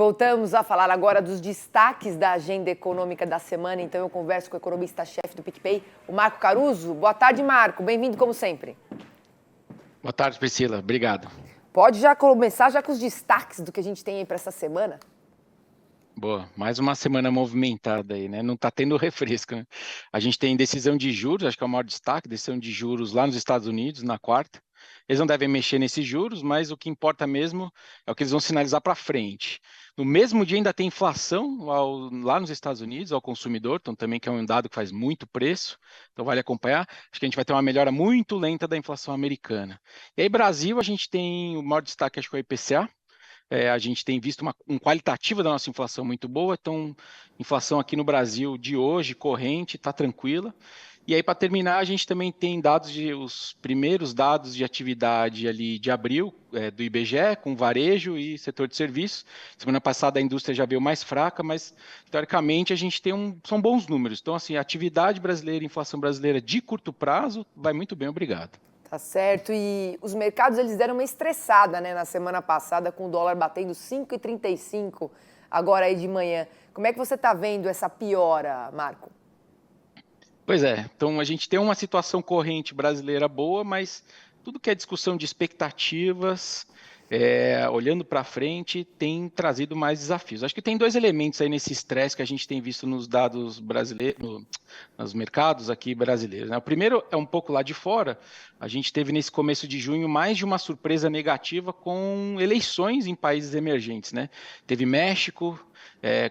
Voltamos a falar agora dos destaques da agenda econômica da semana. Então eu converso com o economista-chefe do PicPay, o Marco Caruso. Boa tarde, Marco. Bem-vindo como sempre. Boa tarde, Priscila. Obrigado. Pode já começar já com os destaques do que a gente tem aí para essa semana? Boa, mais uma semana movimentada aí, né? Não está tendo refresco, né? A gente tem decisão de juros, acho que é o maior destaque, decisão de juros lá nos Estados Unidos, na quarta. Eles não devem mexer nesses juros, mas o que importa mesmo é o que eles vão sinalizar para frente. No mesmo dia ainda tem inflação lá nos Estados Unidos, ao consumidor, então também que é um dado que faz muito preço, então vale acompanhar. Acho que a gente vai ter uma melhora muito lenta da inflação americana. E aí, Brasil, a gente tem o maior destaque, acho que é o IPCA. A gente tem visto um qualitativo da nossa inflação muito boa, então inflação aqui no Brasil de hoje, corrente, está tranquila. E aí, para terminar, a gente também tem os primeiros dados de atividade ali de abril, do IBGE, com varejo e setor de serviços. Semana passada a indústria já veio mais fraca, mas teoricamente a gente são bons números. Então, assim, a atividade brasileira, inflação brasileira de curto prazo, vai muito bem, obrigado. Tá certo. E os mercados eles deram uma estressada, né, na semana passada, com o dólar batendo 5,35 agora aí de manhã. Como é que você está vendo essa piora, Marco? Pois é, então a gente tem uma situação corrente brasileira boa, mas tudo que é discussão de expectativas, olhando para frente, tem trazido mais desafios. Acho que tem dois elementos aí nesse estresse que a gente tem visto nos dados brasileiros, nos mercados aqui brasileiros, né? O primeiro é um pouco lá de fora. A gente teve nesse começo de junho mais de uma surpresa negativa com eleições em países emergentes, né? Teve México,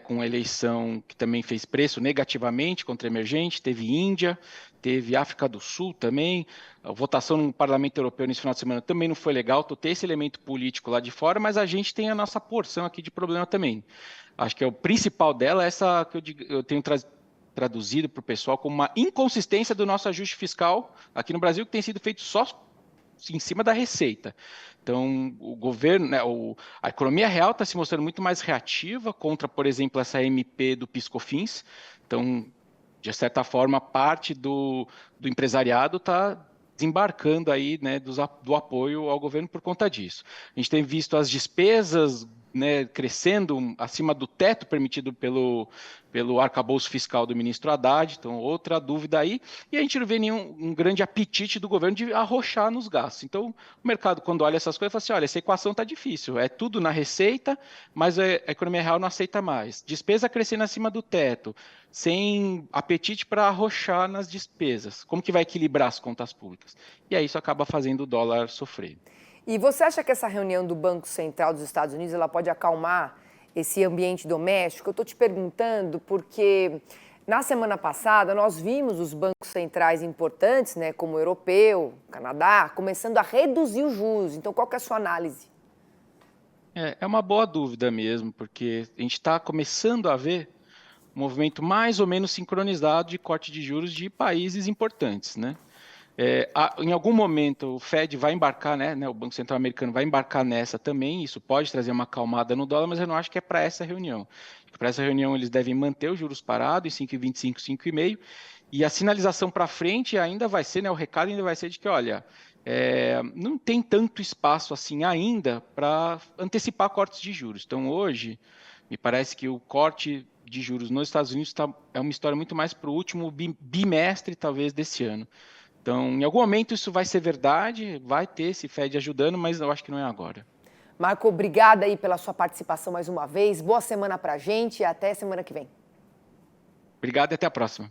com eleição que também fez preço negativamente contra emergente, teve Índia, teve África do Sul também, a votação no Parlamento Europeu nesse final de semana também não foi legal, ter esse elemento político lá de fora, mas a gente tem a nossa porção aqui de problema também. Acho que o principal dela é essa que eu tenho traduzido para o pessoal como uma inconsistência do nosso ajuste fiscal aqui no Brasil, que tem sido feito só em cima da receita. Então, o governo, né, a economia real está se mostrando muito mais reativa contra, por exemplo, essa MP do PIS/COFINS. Então, de certa forma, parte do empresariado está desembarcando aí, né, do apoio ao governo por conta disso. A gente tem visto as despesas, né, crescendo acima do teto permitido pelo arcabouço fiscal do ministro Haddad, então outra dúvida aí, e a gente não vê nenhum grande apetite do governo de arrochar nos gastos. Então, o mercado, quando olha essas coisas, fala assim, olha, essa equação está difícil, é tudo na receita, mas a economia real não aceita mais. Despesa crescendo acima do teto, sem apetite para arrochar nas despesas. Como que vai equilibrar as contas públicas? E aí isso acaba fazendo o dólar sofrer. E você acha que essa reunião do Banco Central dos Estados Unidos ela pode acalmar esse ambiente doméstico? Eu estou te perguntando porque na semana passada nós vimos os bancos centrais importantes, né, como o europeu, Canadá, começando a reduzir os juros. Então, qual que é a sua análise? É uma boa dúvida mesmo, porque a gente está começando a ver um movimento mais ou menos sincronizado de corte de juros de países importantes, né? Em algum momento o Fed vai embarcar, né, o Banco Central Americano vai embarcar nessa também, isso pode trazer uma acalmada no dólar, mas eu não acho que é para essa reunião. Para essa reunião eles devem manter os juros parados em 5,25, 5,5, e a sinalização para frente ainda vai ser, né, o recado ainda vai ser de que, olha, não tem tanto espaço assim ainda para antecipar cortes de juros. Então hoje, me parece que o corte de juros nos Estados Unidos é uma história muito mais para o último bimestre, talvez, desse ano. Então, em algum momento isso vai ser verdade, vai ter esse Fed ajudando, mas eu acho que não é agora. Marco, obrigada aí pela sua participação mais uma vez. Boa semana pra gente e até semana que vem. Obrigado e até a próxima.